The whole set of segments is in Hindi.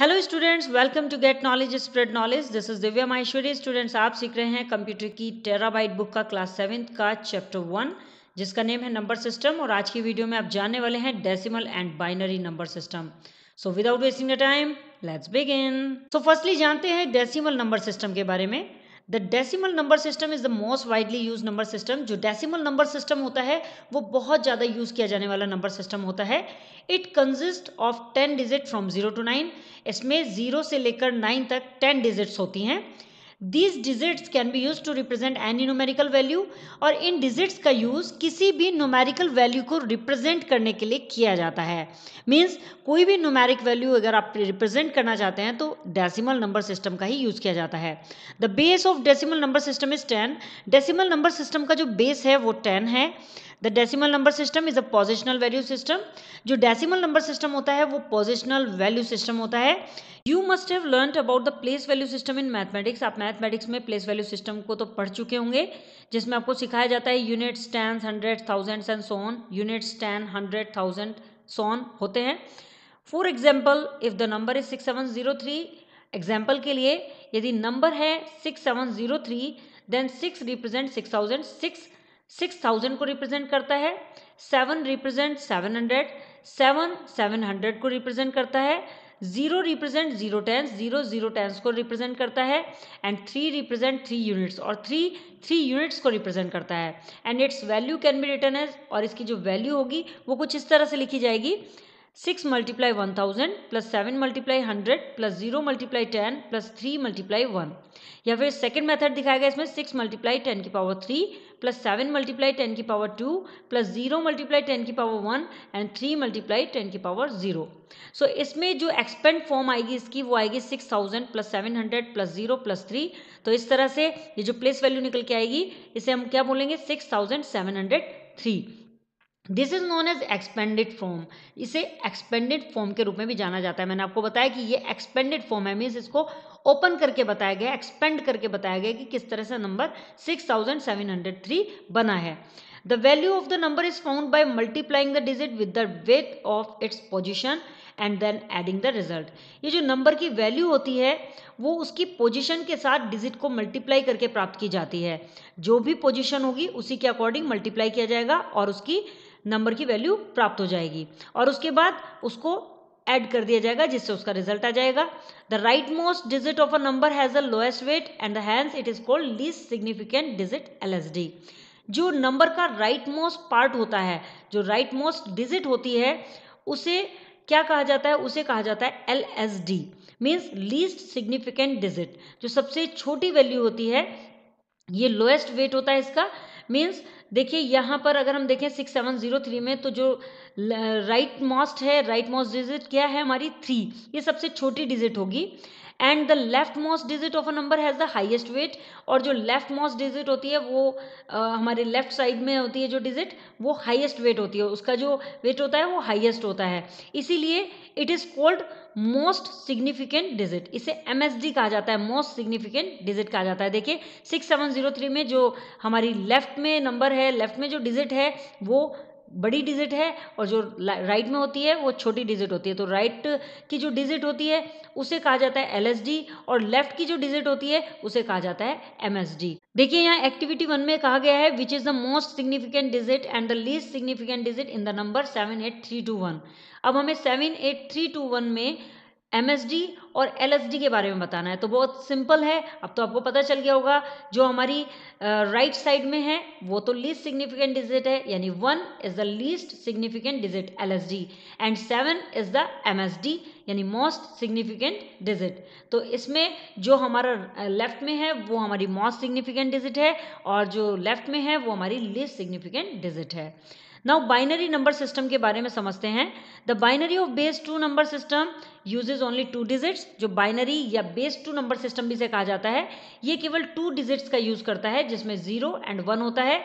Hello students, welcome to get knowledge spread knowledge. This is Divya Maheshwari. Students, आप सीख रहे हैं कंप्यूटर की टेराबाइट बुक का क्लास 7 का चैप्टर 1 जिसका नेम है नंबर सिस्टम। और आज की वीडियो में आप जानने वाले हैं decimal and binary number system. So without wasting the time, let's begin. So firstly जानते हैं डेसिमल नंबर सिस्टम के बारे में। The decimal number system is the most widely use number system. जो डेसिमल नंबर सिस्टम होता है वो बहुत ज़्यादा यूज किया जाने वाला नंबर सिस्टम होता है। It consist of 10 digit from 0 to 9। इसमें 0 से लेकर 9 तक 10 डिजिट्स होती हैं। These digits can be used to represent any numerical value। और इन डिजिट्स का यूज किसी भी न्यूमेरिकल वैल्यू को रिप्रेजेंट करने के लिए किया जाता है। मीन्स कोई भी न्यूमेरिक वैल्यू अगर आप रिप्रेजेंट करना चाहते हैं तो डेसिमल नंबर सिस्टम का ही यूज किया जाता है। The base of decimal number system is 10। Decimal number system का जो बेस है वो 10 है। The decimal number system is a positional value system. जो डेसिमल नंबर सिस्टम होता है वो पोजिशनल वैल्यू सिस्टम होता है। You must have learned about the place value system in mathematics. आप मैथमेटिक्स में प्लेस वैल्यू सिस्टम को तो पढ़ चुके होंगे, जिसमें आपको सिखाया जाता है units, tens, hundred, thousands and so on. Units, 10, 100, 1000 so on होते हैं। For example, if the number is 6703, example के लिए यदि नंबर है 6703 देन 6 रिप्रेजेंट 6000। 6000 को रिप्रेजेंट करता है। 7 रिप्रेजेंट 700। 7 700 को रिप्रेजेंट करता है। 0 रिप्रेजेंट 0 टेंस। 0 0 टेंस को रिप्रेजेंट करता है। एंड 3 रिप्रेजेंट 3 यूनिट्स, और 3 यूनिट्स को रिप्रेजेंट करता है। And its value can be written as, और इसकी जो वैल्यू होगी वो कुछ इस तरह से लिखी जाएगी। 6 multiply 1000 plus 7 multiply 100 plus 0 multiply 10 plus 3 multiply 1। या फिर सेकेंड मेथड दिखाया गया इसमें 6 मल्टीप्लाई 10 की पावर 3 प्लस 7 मल्टीप्लाई 10 की पावर 2 प्लस 0 मल्टीप्लाई 10 की पावर 1 एंड 3 मल्टीप्लाई 10 की पावर 0। सो इसमें जो एक्सपेंड फॉर्म आएगी इसकी वो आएगी 6000 प्लस 700 प्लस 0 प्लस 3। तो इस तरह से ये जो प्लेस वैल्यू निकल के आएगी इसे हम क्या बोलेंगे, 6703। This is known as expanded form. इसे एक्सपेंडेड फॉर्म के रूप में भी जाना जाता है। मैंने आपको बताया कि ये एक्सपेंडेड फॉर्म है, मीन्स इसको ओपन करके बताया गया, एक्सपेंड करके बताया गया कि किस तरह से नंबर 6703 बना है। The value of the number is found by multiplying the digit with the weight of its position and then adding the result. ये जो नंबर की वैल्यू होती है वो उसकी पोजीशन के साथ डिजिट को मल्टीप्लाई करके प्राप्त की जाती है। जो भी पोजीशन होगी उसी के अकॉर्डिंग मल्टीप्लाई किया जाएगा और उसकी नंबर की वैल्यू प्राप्त हो जाएगी, और उसके बाद उसको ऐड कर दिया जाएगा जिससे उसका रिजल्ट आ जाएगा। The right most digit of a number has the lowest weight and hence it is called least significant digit, LSD। जो नंबर का राइट मोस्ट पार्ट होता है, जो राइट मोस्ट डिजिट होती है, उसे क्या कहा जाता है, उसे कहा जाता है LSD, means least significant digit. जो सबसे छोटी वैल्यू होती है ये लोएस्ट वेट होता है इसका। मीन्स देखिए यहाँ पर अगर हम देखें 6703 में तो जो राइट मोस्ट है, राइट मोस्ट डिजिट क्या है हमारी 3, ये सबसे छोटी डिजिट होगी। And the left most digit of a number has the highest wait. और जो लेफ्ट मोस्ट डिजिट होती है वो हमारे लेफ्ट साइड में होती है जो डिजिट, वो हाईएस्ट वेट होती है, उसका जो वेट होता है वो हाईएस्ट होता है। इसीलिए it is called most significant digit. इसे MSD कहा जाता है, मोस्ट सिग्निफिकेंट डिजिट कहा जाता है। देखिए 6703 में जो हमारी लेफ्ट में नंबर है, लेफ्ट में जो डिजिट है वो बड़ी डिजिट है, और जो राइट में होती है वो छोटी डिजिट होती है। तो राइट की जो डिजिट होती है उसे कहा जाता है LSD, और लेफ्ट की जो डिजिट होती है उसे कहा जाता है MSD। देखिए यहाँ एक्टिविटी 1 में कहा गया है which is the most significant digit and the least significant digit in the number 78321। अब हमें 78321 में MSD और LSD के बारे में बताना है। तो बहुत सिंपल है, अब तो आपको पता चल गया होगा। जो हमारी राइट साइड में है वो तो लीस्ट सिग्निफिकेंट डिजिट है, यानी 1 is the least significant digit LSD and 7 is the MSD यानी मोस्ट सिग्निफिकेंट डिजिट। तो इसमें जो हमारा लेफ्ट में है वो हमारी मोस्ट सिग्निफिकेंट डिजिट है, और जो लेफ्ट में है वो हमारी लीस्ट सिग्निफिकेंट डिजिट है। नाउ बाइनरी नंबर सिस्टम के बारे में समझते हैं। The binary of base 2 number system uses only 2 digits. जो बाइनरी या बेस 2 नंबर सिस्टम भी से कहा जाता है, ये केवल 2 डिजिट्स का यूज करता है जिसमें 0 एंड 1 होता है।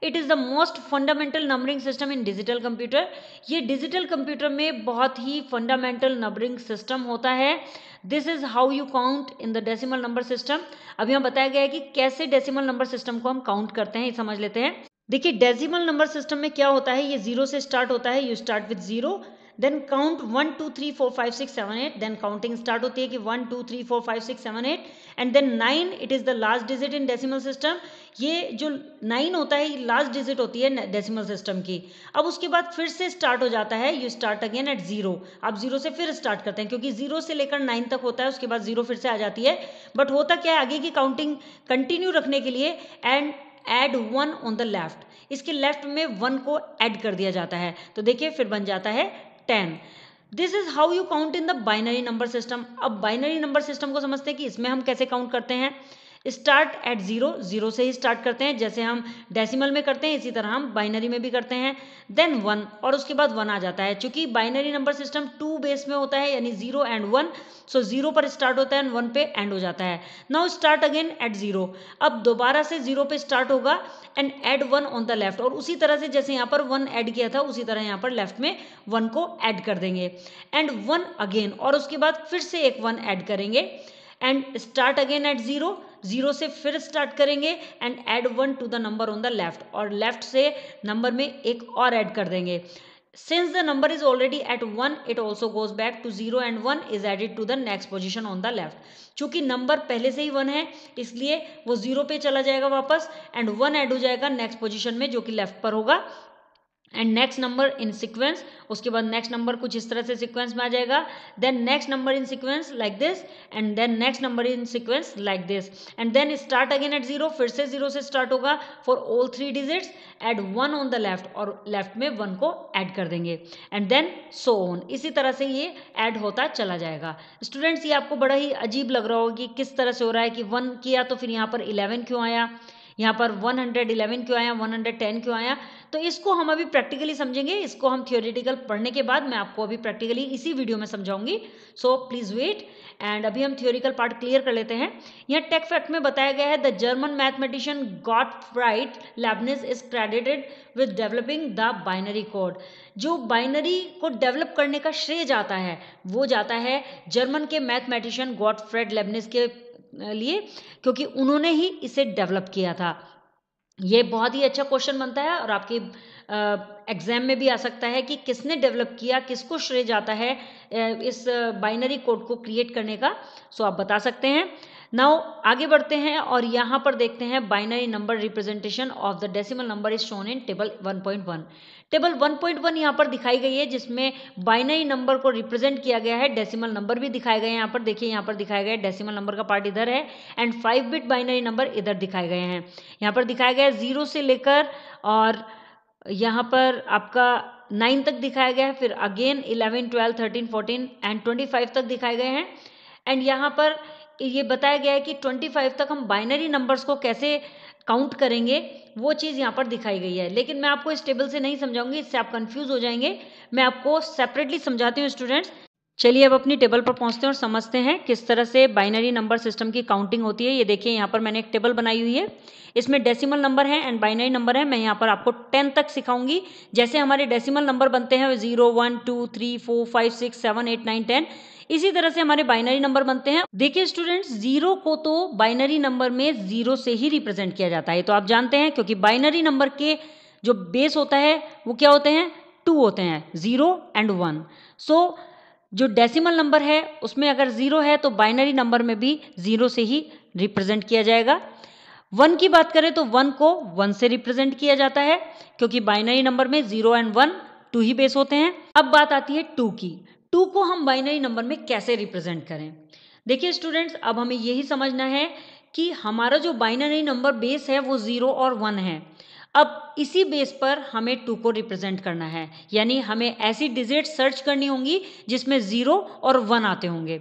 It is the most fundamental numbering system in digital computer. ये डिजिटल कंप्यूटर में बहुत ही फंडामेंटल नंबरिंग सिस्टम होता है। This is how you count in the decimal number system. अभी यहाँ बताया गया है कि कैसे डेसिमल नंबर सिस्टम को हम काउंट करते हैं, ये समझ लेते हैं। देखिए डेसिमल नंबर सिस्टम में क्या होता है, ये 0 से स्टार्ट होता है। You start with 0, then count 1 2 3 4 5 6 7 8, then counting start होती है कि 1 2 3 4 5 6 7 8 and then 9 it is the last digit in decimal system. ये जो 9 होता है ये लास्ट डिजिट होती है डेसिमल सिस्टम की। अब उसके बाद फिर से स्टार्ट हो जाता है, यू स्टार्ट अगेन एट 0। आप 0 से फिर स्टार्ट करते हैं क्योंकि 0 से लेकर 9 तक होता है, उसके बाद 0 फिर से आ जाती है। बट होता क्या है, आगे की काउंटिंग कंटिन्यू रखने के लिए and add 1 on the left, इसके लेफ्ट में 1 को ऐड कर दिया जाता है। तो देखिए फिर बन जाता है 10। This is how you count in the binary number system. अब बाइनरी नंबर सिस्टम को समझते हैं कि इसमें हम कैसे काउंट करते हैं। स्टार्ट एट 0, 0 से ही स्टार्ट करते हैं, जैसे हम डेसिमल में करते हैं इसी तरह हम बाइनरी में भी करते हैं। देन 1 और उसके बाद 1 आ जाता है। चूंकि बाइनरी नंबर सिस्टम 2 बेस में होता है यानी 0 एंड 1, सो 0 पर स्टार्ट होता है एंड 1 पे एंड हो जाता है। नाउ स्टार्ट अगेन एट 0, अब दोबारा से 0 पे स्टार्ट होगा and add 1 on the left, और उसी तरह से जैसे यहाँ पर 1 ऐड किया था उसी तरह यहाँ पर लेफ्ट में 1 को ऐड कर देंगे एंड 1 अगेन, और उसके बाद फिर से एक 1 ऐड करेंगे एंड स्टार्ट अगेन एट 0, 0 से फिर स्टार्ट करेंगे and add 1 to the number on the left, और लेफ्ट से नंबर में एक और ऐड कर देंगे। Since the number is already at 1, it also goes back to 0 and 1 is added to the next position on the left. चूंकि नंबर पहले से ही 1 है इसलिए वो 0 पे चला जाएगा वापस एंड 1 ऐड हो जाएगा नेक्स्ट पोजीशन में जो कि लेफ्ट पर होगा and next number in sequence. उसके बाद नेक्स्ट नंबर कुछ इस तरह से सीक्वेंस में आ जाएगा, then next number in sequence like this and then next number in sequence like this and then start again at 0, फिर से 0 से स्टार्ट होगा for all 3 digits, add 1 on the left, और लेफ्ट में 1 को ऐड कर देंगे एंड देन सो ऑन। इसी तरह से ये ऐड होता चला जाएगा। स्टूडेंट्स ये आपको बड़ा ही अजीब लग रहा होगा कि किस तरह से हो रहा है कि 1 किया तो फिर यहाँ पर 11 क्यों आया, यहाँ पर 111 क्यों आया, 110 क्यों आया। तो इसको हम अभी प्रैक्टिकली समझेंगे, इसको हम थियोरेटिकल पढ़ने के बाद मैं आपको अभी प्रैक्टिकली इसी वीडियो में समझाऊंगी। सो प्लीज वेट एंड अभी हम थियोरिकल पार्ट क्लियर कर लेते हैं। यहाँ टेक फैक्ट में बताया गया है the German mathematician Gottfried Lebanese is credited with developing the binary code. जो बाइनरी को डेवलप करने का श्रेय जाता है वो जाता है जर्मन के मैथमेटिशियन गॉटफ्राइड लेबनिज के लिए, क्योंकि उन्होंने ही इसे डेवलप किया था। ये बहुत ही अच्छा क्वेश्चन बनता है और आपके एग्जाम में भी आ सकता है कि किसने डेवलप किया, किसको श्रेय जाता है इस बाइनरी कोड को क्रिएट करने का। सो आप बता सकते हैं। नाउ आगे बढ़ते हैं और यहाँ पर देखते हैं binary number representation of the decimal number is shown in table 1.1। Table 1.1 यहाँ पर दिखाई गई है जिसमें बाइनरी नंबर को रिप्रेजेंट किया गया है, डेसिमल नंबर भी दिखाए गए हैं। यहाँ पर देखिए, यहाँ पर दिखाया गया है डेसिमल नंबर का पार्ट इधर है एंड 5 बिट बाइनरी नंबर इधर दिखाए गए हैं। यहाँ पर दिखाया गया है 0 से लेकर और यहाँ पर आपका 9 तक दिखाया गया है, फिर अगेन 11 12 13 14 एंड 25 तक दिखाए गए हैं। एंड यहाँ पर ये बताया गया है कि 25 तक हम बाइनरी नंबर्स को कैसे काउंट करेंगे वो चीज़ यहाँ पर दिखाई गई है, लेकिन मैं आपको इस टेबल से नहीं समझाऊंगी, इससे आप कंफ्यूज हो जाएंगे। मैं आपको सेपरेटली समझाती हूँ स्टूडेंट्स। चलिए अब अपनी टेबल पर पहुंचते हैं और समझते हैं किस तरह से बाइनरी नंबर सिस्टम की काउंटिंग होती है। ये देखिए यहाँ पर मैंने एक टेबल बनाई हुई है, इसमें डेसिमल नंबर है एंड बाइनरी नंबर है। मैं यहाँ पर आपको 10 तक सिखाऊंगी। जैसे हमारे डेसिमल नंबर बनते हैं 0 1 2 3 4 5 6 7 8 9 10, इसी तरह से हमारे बाइनरी नंबर बनते हैं। देखिए स्टूडेंट्स, 0 को तो बाइनरी नंबर में 0 से ही रिप्रेजेंट किया जाता है, तो आप जानते हैं, क्योंकि बाइनरी नंबर के जो बेस होता है वो क्या होते हैं, 2 होते हैं, 0 एंड 1। सो जो डेसिमल नंबर है उसमें अगर 0 है तो बाइनरी नंबर में भी 0 से ही रिप्रेजेंट किया जाएगा। 1 की बात करें तो 1 को 1 से रिप्रेजेंट किया जाता है, क्योंकि बाइनरी नंबर में 0 एंड 1 2 ही बेस होते हैं। अब बात आती है 2 की। 2 को हम बाइनरी नंबर में कैसे रिप्रेजेंट करें। देखिए स्टूडेंट्स, अब हमें यही समझना है कि हमारा जो बाइनरी नंबर बेस है वो 0 और 1 है। अब इसी बेस पर हमें 2 को रिप्रेजेंट करना है, यानी हमें ऐसी डिजिट सर्च करनी होंगी जिसमें 0 और 1 आते होंगे।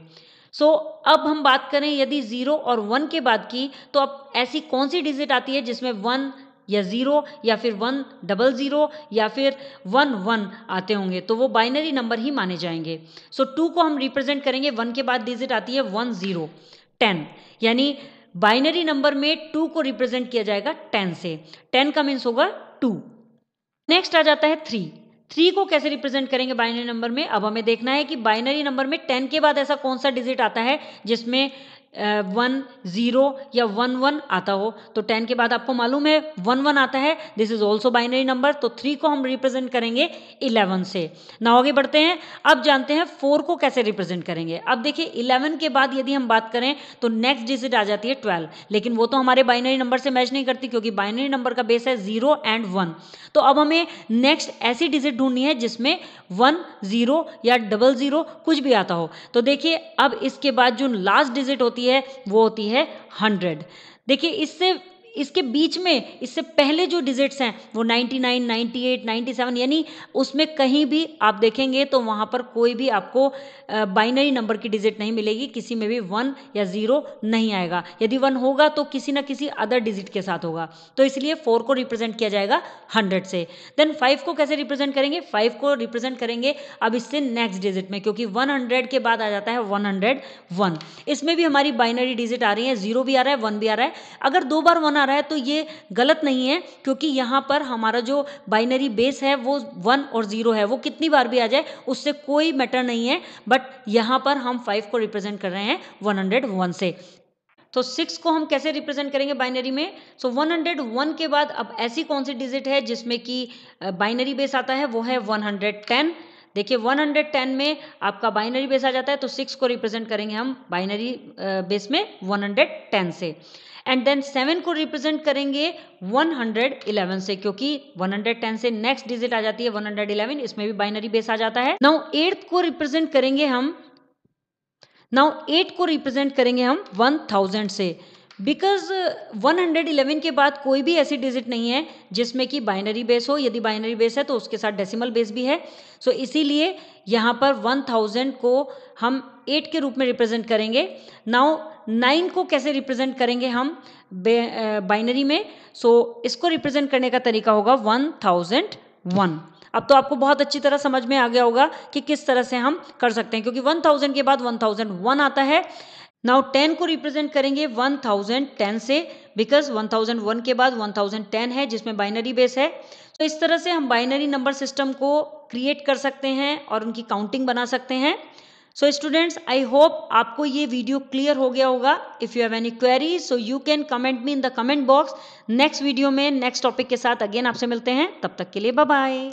सो अब हम बात करें यदि 0 और 1 के बाद की, तो अब ऐसी कौन सी डिजिट आती है जिसमें 1 या 0 या फिर 1 00 या फिर 1 1 आते होंगे, तो वो बाइनरी नंबर ही माने जाएंगे। सो 2 को हम रिप्रेजेंट करेंगे, 1 के बाद डिजिट आती है 1 0 10, यानी बाइनरी नंबर में 2 को रिप्रेजेंट किया जाएगा 10 से। 10 का मीन्स होगा 2। नेक्स्ट आ जाता है 3। 3 को कैसे रिप्रेजेंट करेंगे बाइनरी नंबर में। अब हमें देखना है कि बाइनरी नंबर में 10 के बाद ऐसा कौन सा डिजिट आता है जिसमें 1 0 या 1 1 आता हो, तो 10 के बाद आपको मालूम है 1 1 आता है, this is also binary number, तो 3 को हम रिप्रेजेंट करेंगे 11 से। ना आगे बढ़ते हैं, अब जानते हैं 4 को कैसे रिप्रेजेंट करेंगे। अब देखिए 11 के बाद यदि हम बात करें तो नेक्स्ट डिजिट आ जाती है 12, लेकिन वो तो हमारे बाइनरी नंबर से मैच नहीं करती क्योंकि बाइनरी नंबर का बेस है 0 एंड 1। तो अब हमें नेक्स्ट ऐसी डिजिट ढूंढनी है जिसमें 1 0 या 00 कुछ भी आता हो। तो देखिए अब इसके बाद जो लास्ट डिजिट होती है वो होती है 100। देखिए इसके बीच में, इससे पहले जो डिजिट्स हैं वो 99, 98, 97, यानी उसमें कहीं भी आप देखेंगे तो वहाँ पर कोई भी आपको बाइनरी नंबर की डिजिट नहीं मिलेगी, किसी में भी 1 या 0 नहीं आएगा। यदि 1 होगा तो किसी ना किसी अदर डिजिट के साथ होगा, तो इसलिए 4 को रिप्रेजेंट किया जाएगा 100 से। देन 5 को कैसे रिप्रेजेंट करेंगे? 5 को रिप्रेजेंट करेंगे अब इससे नेक्स्ट डिजिट में, क्योंकि 100 के बाद आ जाता है 101। इसमें भी हमारी बाइनरी डिजिट आ रही है, 0 भी आ रहा है, 1 भी आ रहा है। अगर 2 बार 1 आ रहा है तो ये गलत नहीं है, क्योंकि यहाँ पर हमारा जो बाइनरी बेस है वो 1 और 0 है, वो कितनी बार भी आ जाए उससे कोई मैटर नहीं है, बट यहाँ पर हम 5 को रिप्रेजेंट कर रहे हैं 101 से। तो 6 को हम कैसे रिप्रेजेंट करेंगे बाइनरी में? सो 101 के बाद अब ऐसी कौन सी डिजिट है जिसमें कि बाइनरी बेस आता है, वो है 110। देखिए 110 में आपका बाइनरी बेस आ जाता है, तो 6 को रिप्रेजेंट करेंगे हम बाइनरी बेस में 110 से। एंड देन 7 को रिप्रेजेंट करेंगे 111 से, क्योंकि 110 से नेक्स्ट डिजिट आ जाती है 111, इसमें भी बाइनरी बेस आ जाता है। नाउ 8 को रिप्रेजेंट करेंगे हम 8 को रिप्रेजेंट करेंगे हम 1000 से, बिकॉज 111 के बाद कोई भी ऐसी डिजिट नहीं है जिसमें कि बाइनरी बेस हो। यदि बाइनरी बेस है तो उसके साथ डेसिमल बेस भी है, सो इसीलिए यहाँ पर 1000 को हम 8 के रूप में रिप्रेजेंट करेंगे। नाउ 9 को कैसे रिप्रेजेंट करेंगे हम बाइनरी में? सो इसको रिप्रेजेंट करने का तरीका होगा 1001। अब तो आपको बहुत अच्छी तरह समझ में आ गया होगा कि किस तरह से हम कर सकते हैं, क्योंकि 1000 के बाद 1001 आता है। नाउ 10 को रिप्रेजेंट करेंगे 1010 से, बिकॉज 1001 के बाद 1010 है जिसमें बाइनरी बेस है। तो इस तरह से हम बाइनरी नंबर सिस्टम को क्रिएट कर सकते हैं और उनकी काउंटिंग बना सकते हैं। सो स्टूडेंट्स, आई होप आपको ये वीडियो क्लियर हो गया होगा। If you have any query so you can comment me in the comment box. Next video में नेक्स्ट टॉपिक के साथ अगेन आपसे मिलते हैं, तब तक के लिए बाय बाय।